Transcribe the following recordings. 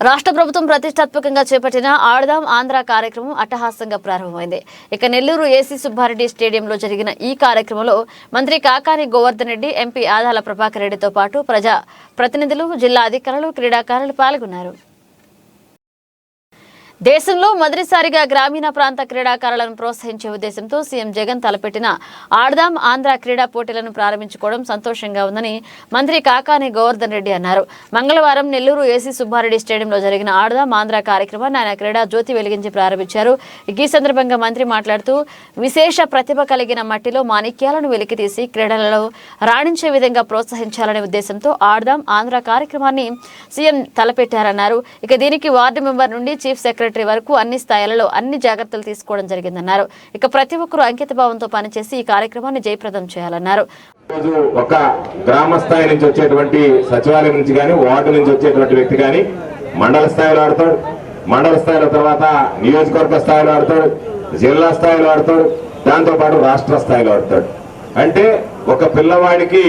రాష్ట్ర ప్రభుత్వం ప్రతిష్టాత్మకంగా చేపట్టిన ఆడదాం ఆంధ్ర కార్యక్రమం అట్టహాసంగా ప్రారంభమైంది. ఇక నెల్లూరు ఏసీ సుబ్బారెడ్డి స్టేడియంలో జరిగిన ఈ కార్యక్రమంలో మంత్రి కాకాని గోవర్ధన్ రెడ్డి, ఎంపీ ఆదాల ప్రభాకర్ రెడ్డితో పాటు ప్రజా ప్రతినిధులు, జిల్లా అధికారులు, క్రీడాకారులు పాల్గొన్నారు. దేశంలో మొదటిసారిగా గ్రామీణ ప్రాంత క్రీడాకారులను ప్రోత్సహించే ఉద్దేశంతో సీఎం జగన్ తలపెట్టిన ఆడదాం ఆంధ్ర క్రీడా పోటీలను ప్రారంభించుకోవడం సంతోషంగా ఉందని మంత్రి కాకాని గోవర్ధన్ రెడ్డి అన్నారు. మంగళవారం నెల్లూరు ఏసీ సుబ్బారెడ్డి స్టేడియంలో జరిగిన ఆడదాం ఆంధ్ర కార్యక్రమాన్ని ఆయన క్రీడా జ్యోతి వెలిగించి ప్రారంభించారు. ఈ సందర్భంగా మంత్రి మాట్లాడుతూ విశేష ప్రతిభ కలిగిన మట్టిలో మాణిక్యాలను వెలికితీసి క్రీడలలో రాణించే విధంగా ప్రోత్సహించాలనే ఉద్దేశంతో ఆడదాం ఆంధ్ర కార్యక్రమాన్ని సీఎం తలపెట్టారన్నారు. ఇక దీనికి వార్డు మెంబర్ నుండి చీఫ్ సెక్రటరీ వరకు అన్ని స్థాయిలలో అన్ని జాగ్రత్తలు తీసుకోవడం జరిగిందన్నారు. ఇక ప్రతి ఒక్కరూ అంకిత భావంతో పనిచేసి ఈ కార్యక్రమాన్ని జయప్రదం చేయాలన్నారు. ఒక గ్రామ స్థాయి నుంచి వచ్చేటువంటి సచివాలయం నుంచి కానీ వార్డు నుంచి వచ్చేటువంటి వ్యక్తి కానీ మండల స్థాయిలో ఆడతాడు, మండల స్థాయిలో తర్వాత నియోజకవర్గ స్థాయిలో ఆడతాడు, జిల్లా స్థాయిలో ఆడతాడు, దాంతో పాటు రాష్ట్ర స్థాయిలో ఆడతాడు. అంటే ఒక పిల్లవాడికి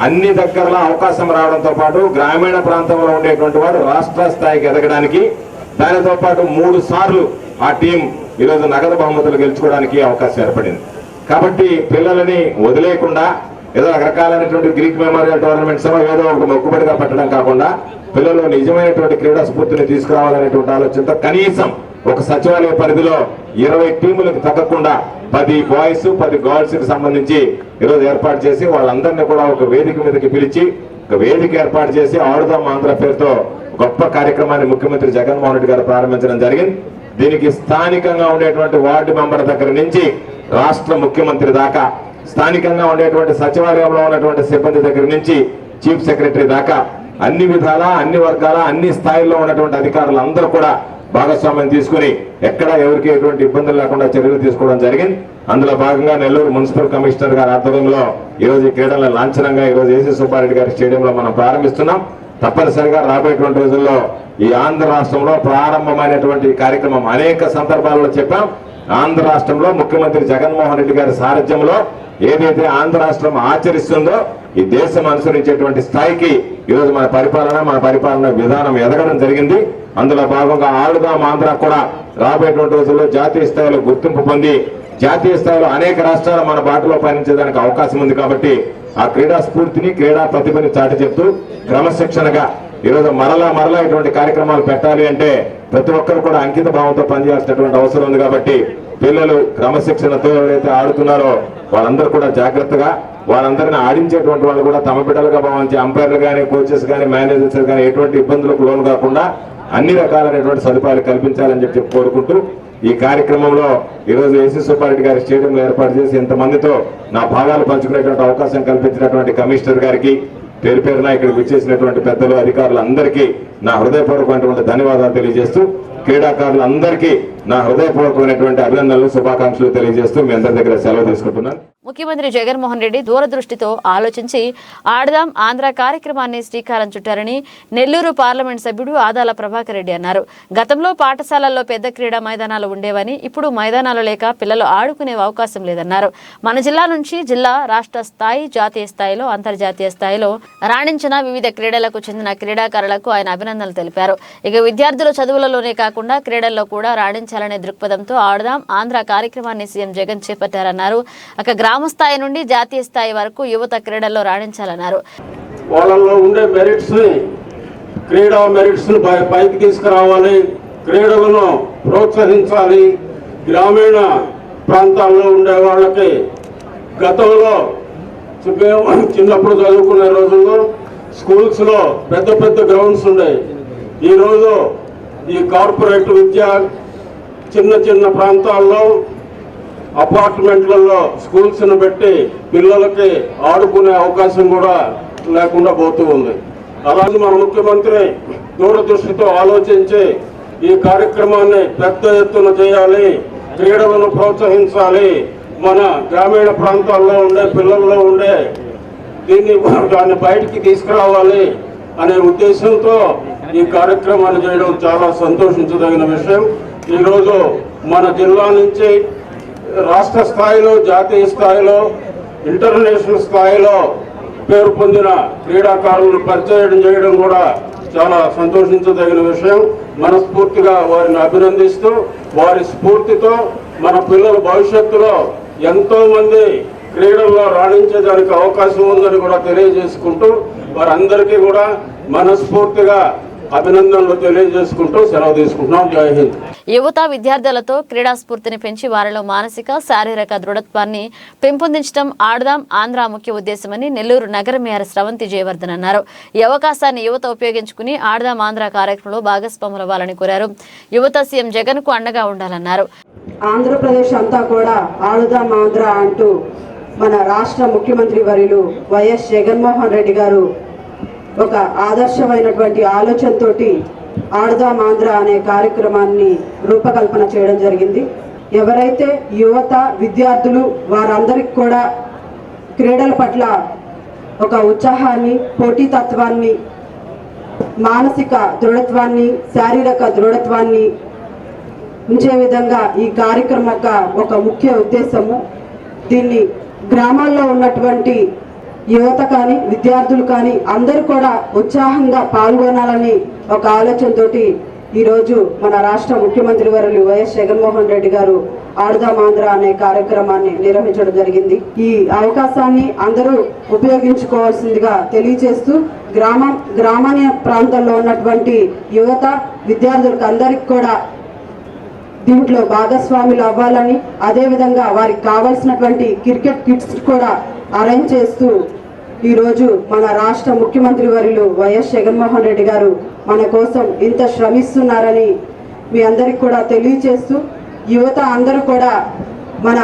అన్ని దగ్గరలో అవకాశం రావడంతో పాటు గ్రామీణ ప్రాంతంలో ఉండేటువంటి వాడు రాష్ట్ర స్థాయికి ఎదగడానికి, దానితో పాటు 3 సార్లు ఆ టీం ఈరోజు నగదు బహుమతులు గెలుచుకోవడానికి అవకాశం ఏర్పడింది. కాబట్టి పిల్లలని వదిలేయకుండా ఏదో రకరకాలైనటువంటి గ్రీక్ మెమోరియల్ టోర్నమెంట్స్ ఏదో ఒక మొక్కుబడిగా పెట్టడం కాకుండా పిల్లలు నిజమైనటువంటి క్రీడా స్ఫూర్తిని తీసుకురావాలనేటువంటి ఆలోచనతో కనీసం ఒక సచివాలయ పరిధిలో 20 టీములకు తగ్గకుండా 10 బాయ్స్ 10 గర్ల్స్ కి సంబంధించి ఈరోజు ఏర్పాటు చేసి వాళ్ళందరినీ కూడా ఒక వేదిక మీదకి పిలిచి ఒక వేదిక ఏర్పాటు చేసి ఆడుదాం ఆంధ్ర పేరుతో గొప్ప కార్యక్రమాన్ని ముఖ్యమంత్రి జగన్మోహన్ రెడ్డి గారు ప్రారంభించడం జరిగింది. దీనికి స్థానికంగా ఉండేటువంటి వార్డు మెంబర్ దగ్గర నుంచి రాష్ట్ర ముఖ్యమంత్రి దాకా, స్థానికంగా ఉండేటువంటి సచివాలయంలో ఉన్నటువంటి సిబ్బంది దగ్గర నుంచి చీఫ్ సెక్రటరీ దాకా అన్ని విధాల, అన్ని వర్గాల, అన్ని స్థాయిల్లో ఉన్నటువంటి అధికారులు అందరూ కూడా భాగస్వామ్యం తీసుకుని ఎక్కడ ఎవరికి ఎటువంటి ఇబ్బందులు లేకుండా చర్యలు తీసుకోవడం జరిగింది. అందులో భాగంగా నెల్లూరు మున్సిపల్ కమిషనర్ గారి ఆధ్వర్యంలో ఈరోజు ఈ క్రీడల లాంఛనంగా ఈరోజు ఏసీ సుబ్బారెడ్డి గారి స్టేడియంలో మనం ప్రారంభిస్తున్నాం. తప్పనిసరిగా రాబోయేటువంటి రోజుల్లో ఈ ఆంధ్ర రాష్ట్రంలో ప్రారంభమైనటువంటి కార్యక్రమం అనేక సందర్భాల్లో చెప్పాం. ఆంధ్ర రాష్ట్రంలో ముఖ్యమంత్రి జగన్మోహన్ రెడ్డి గారి సారథ్యంలో ఏదైతే ఆంధ్ర రాష్ట్రం ఆచరిస్తుందో ఈ దేశం అనుసరించేటువంటి స్థాయికి ఈరోజు మన పరిపాలన విధానం ఎదగడం జరిగింది. అందులో భాగంగా ఆడుదాం ఆంధ్ర కూడా రాబోయేటువంటి రోజుల్లో జాతీయ స్థాయిలో గుర్తింపు పొంది జాతీయ స్థాయిలో అనేక రాష్ట్రాలు మన బాటలో పయనించడానికి అవకాశం ఉంది. కాబట్టి ఆ క్రీడా స్ఫూర్తిని, క్రీడా ప్రతిభని చాటి చెప్తూ క్రమశిక్షణగా ఈరోజు మరలా ఇటువంటి కార్యక్రమాలు పెట్టాలి అంటే ప్రతి ఒక్కరు కూడా అంకిత భావంతో పనిచేయాల్సినటువంటి అవసరం ఉంది. కాబట్టి పిల్లలు క్రమశిక్షణతో ఎవరైతే ఆడుతున్నారో వాళ్ళందరూ కూడా జాగ్రత్తగా, వాళ్ళందరినీ ఆడించేటువంటి వాళ్ళు కూడా తమ బిడ్డలుగా భావించి అంపైర్లు కానీ, కోచెస్ కానీ, మేనేజర్స్ కానీ ఎటువంటి ఇబ్బందులకు లోను కాకుండా అన్ని రకాలైనటువంటి సదుపాయాలు కల్పించాలని చెప్పి కోరుకుంటూ ఈ కార్యక్రమంలో ఈరోజు ఏసీ సుబ్బారెడ్డి గారి స్టేడియంలో ఏర్పాటు చేసి ఇంతమందితో నా భాగాలు పంచుకునేటువంటి అవకాశం కల్పించినటువంటి కమిషనర్ గారికి, పేరు పేరున ఇక్కడికి విచ్చేసినటువంటి పెద్దలు, అధికారులు అందరికీ నా హృదయపూర్వకమైనటువంటి ధన్యవాదాలు తెలియజేస్తూ క్రీడాకారులందరికీ నా హృదయపూర్వకమైనటువంటి అభినందనలు, శుభాకాంక్షలు తెలియజేస్తూ మీ అందరి దగ్గర సెలవు తీసుకుంటున్నాను. ముఖ్యమంత్రి జగన్మోహన్ రెడ్డి దూరదృష్టితో ఆలోచించి ఆడదాం ఆంధ్ర కార్యక్రమాన్ని శ్రీకారం చుట్టారని నెల్లూరు పార్లమెంట్ సభ్యుడు ఆదాల ప్రభాకర్ రెడ్డి అన్నారు. గతంలో పాఠశాలల్లో పెద్ద క్రీడా మైదానాలు ఉండేవని, ఇప్పుడు మైదానాలు లేక పిల్లలు ఆడుకునే అవకాశం లేదన్నారు. మన జిల్లా నుంచి జిల్లా, రాష్ట్ర స్థాయి, జాతీయ స్థాయిలో, అంతర్జాతీయ స్థాయిలో రాణించిన వివిధ క్రీడలకు చెందిన క్రీడాకారులకు ఆయన అభినందనలు తెలిపారు. ఇక విద్యార్థులు చదువులలోనే కాకుండా క్రీడల్లో కూడా రాణించాలనే దృక్పథంతో ఆడదాం ఆంధ్ర కార్యక్రమాన్ని సీఎం జగన్ చేపట్టారన్నారు. గ్రామ స్థాయి నుండి జాతీయ స్థాయి వరకు యువత క్రీడల్లో రాణించాలన్నారు. వాళ్ళలో ఉండే మెరిట్స్ ని, క్రీడా మెరిట్స్ ని పైకి తీసుకురావాలి, క్రీడలను ప్రోత్సహించాలి. గ్రామీణ ప్రాంతాల్లో ఉండే వాళ్ళకి గతంలో చిన్నప్పుడు చదువుకునే రోజుల్లో స్కూల్స్ లో పెద్ద గ్రౌండ్స్ ఉండేవి. ఈరోజు ఈ కార్పొరేట్ విద్య చిన్న ప్రాంతాల్లో అపార్ట్మెంట్లలో స్కూల్స్ ను పెట్టి పిల్లలకి ఆడుకునే అవకాశం కూడా లేకుండా పోతూ ఉంది. అలాగే మన ముఖ్యమంత్రి దూరదృష్టితో ఆలోచించి ఈ కార్యక్రమాన్ని పెద్ద ఎత్తున చేయాలి, క్రీడలను ప్రోత్సహించాలి, మన గ్రామీణ ప్రాంతాల్లో ఉండే పిల్లల్లో ఉండే దాన్ని బయటికి తీసుకురావాలి అనే ఉద్దేశంతో ఈ కార్యక్రమాన్ని చేయడం చాలా సంతోషించదగిన విషయం. ఈరోజు మన జిల్లా నుంచి రాష్ట్ర స్థాయిలో, జాతీయ స్థాయిలో, ఇంటర్నేషనల్ స్థాయిలో పేరు పొందిన క్రీడాకారులను పరిచయం చేయడం కూడా చాలా సంతోషించదగిన విషయం. మనస్ఫూర్తిగా వారిని అభినందిస్తూ వారి స్ఫూర్తితో మన పిల్లల భవిష్యత్తులో ఎంతో మంది క్రీడల్లో రాణించేదానికి అవకాశం ఉందని కూడా తెలియజేసుకుంటూ వారందరికీ కూడా మనస్ఫూర్తిగా అభినందనలు తెలియజేసుకుంటూ సెలవు తీసుకుంటున్నాం. జై హింద్. యువత విద్యార్థులతో క్రీడా స్ఫూర్తిని పెంచి వారిలో మానసిక శారీరక దృఢత్వాన్ని పెంపొందించడం ఆడదాం ఆంధ్ర ముఖ్య ఉద్దేశమని నెల్లూరు నగర మేయర్ స్రవంతి జయవర్ధన్ అన్నారు. ఈ అవకాశాన్ని యువత ఉపయోగించుకుని ఆడదాం ఆంధ్ర కార్యక్రమంలో భాగస్వాములవ్వాలని కోరారు. యువత సీఎం జగన్ కు అండగా ఉండాలన్నారు. ఆంధ్రప్రదేశ్ అంతా కూడా ఆడుదాం ఆంధ్ర అంటూ మన రాష్ట్ర ముఖ్యమంత్రి వర్యులు వైఎస్ జగన్మోహన్ రెడ్డి గారు ఒక ఆదర్శమైనటువంటి ఆలోచనతోటి ఆడుదాం ఆంధ్ర అనే కార్యక్రమాన్ని రూపకల్పన చేయడం జరిగింది. ఎవరైతే యువత విద్యార్థులు వారందరికీ కూడా క్రీడల పట్ల ఒక ఉత్సాహాన్ని, పోటీతత్వాన్ని, మానసిక దృఢత్వాన్ని, శారీరక దృఢత్వాన్ని ఉంచే విధంగా ఈ కార్యక్రమం ఒక ముఖ్య ఉద్దేశము. దీన్ని గ్రామాల్లో ఉన్నటువంటి యువత కానీ విద్యార్థులు కానీ అందరూ కూడా ఉత్సాహంగా పాల్గొనాలని ఒక ఆలోచనతోటి ఈరోజు మన రాష్ట్ర ముఖ్యమంత్రి వర్యులు వైఎస్ జగన్మోహన్ రెడ్డి గారు ఆడుదాం ఆంధ్ర అనే కార్యక్రమాన్ని నిర్వహించడం జరిగింది. ఈ అవకాశాన్ని అందరూ ఉపయోగించుకోవాల్సిందిగా తెలియజేస్తూ గ్రామీణ ప్రాంతాల్లో ఉన్నటువంటి యువత విద్యార్థులకు అందరికి కూడా దీంట్లో భాగస్వాములు అవ్వాలని, అదేవిధంగా వారికి కావాల్సినటువంటి క్రికెట్ కిట్స్ కూడా అరేంజ్ చేస్తూ ఈరోజు మన రాష్ట్ర ముఖ్యమంత్రి వర్యులు వైఎస్ జగన్మోహన్ రెడ్డి గారు మన కోసం ఇంత శ్రమిస్తున్నారని మీ అందరికి కూడా తెలియజేస్తూ యువత అందరూ కూడా మన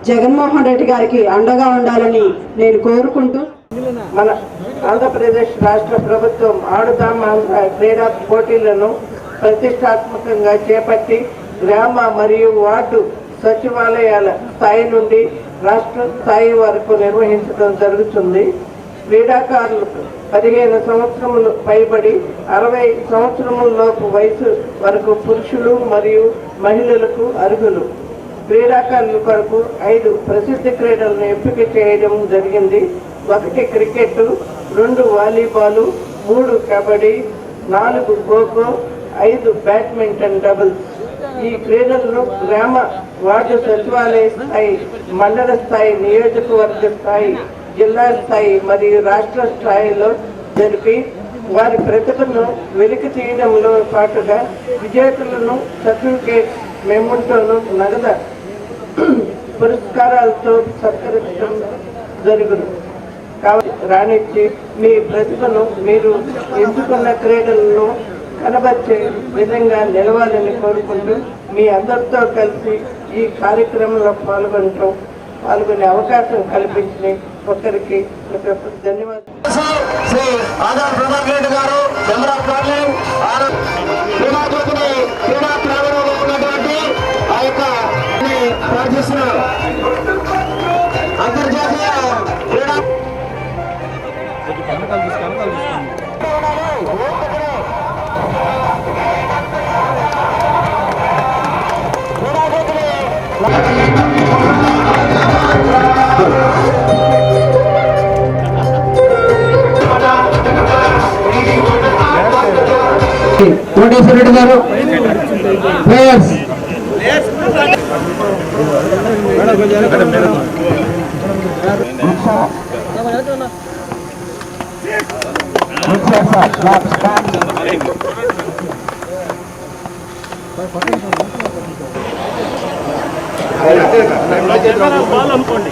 జగన్మోహన్ రెడ్డి గారికి అండగా ఉండాలని నేను కోరుకుంటూ మన ఆంధ్రప్రదేశ్ రాష్ట్ర ప్రభుత్వం ఆడుదాం ఆంధ్ర క్రీడా పోటీలను ప్రతిష్టాత్మకంగా చేపట్టి గ్రామ మరియు వార్డు సచివాలయాల స్థాయి నుండి రాష్ట్ర స్థాయి వరకు నిర్వహించడం జరుగుతుంది. క్రీడాకారులకు 15 సంవత్సరములు పైబడి 60 సంవత్సరములలోపు వయసు వరకు పురుషులు మరియు మహిళలకు అర్హులు. క్రీడాకారుల కొరకు 5 ప్రసిద్ధ క్రీడలను ఎంపిక చేయడం జరిగింది. 1 cricket, 2 volleyball, 3 kabaddi, 4 kho kho, 5 badminton doubles. ఈ క్రీడలను గ్రామ వార్డు సచివాలయ స్థాయి, మండల స్థాయి, నియోజకవర్గ స్థాయి, జిల్లా స్థాయి మరియు రాష్ట్ర స్థాయిలో జరిపి వారి ప్రతిభను వెలికి తీయడంలో పాటుగా విజేతలను సర్టిఫికేట్, మెమోంటోను, నగదు పురస్కారాలతో సత్కరించడం జరుగును. కాబట్టి రాణించి మీ ప్రతిభను మీరు ఎంచుకున్న క్రీడలను కనబర్చే విధంగా నిలవాలని కోరుకుంటూ మీ అందరితో కలిసి ఈ కార్యక్రమంలో పాల్గొనే అవకాశం కల్పించిన ఒక్కరికి ధన్యవాదాలు. అంతర్జాతీయ క్రీడా కోటేశ్వర రెడ్డి గారు ప్లేయర్స్ బాల్ అనుకోండి.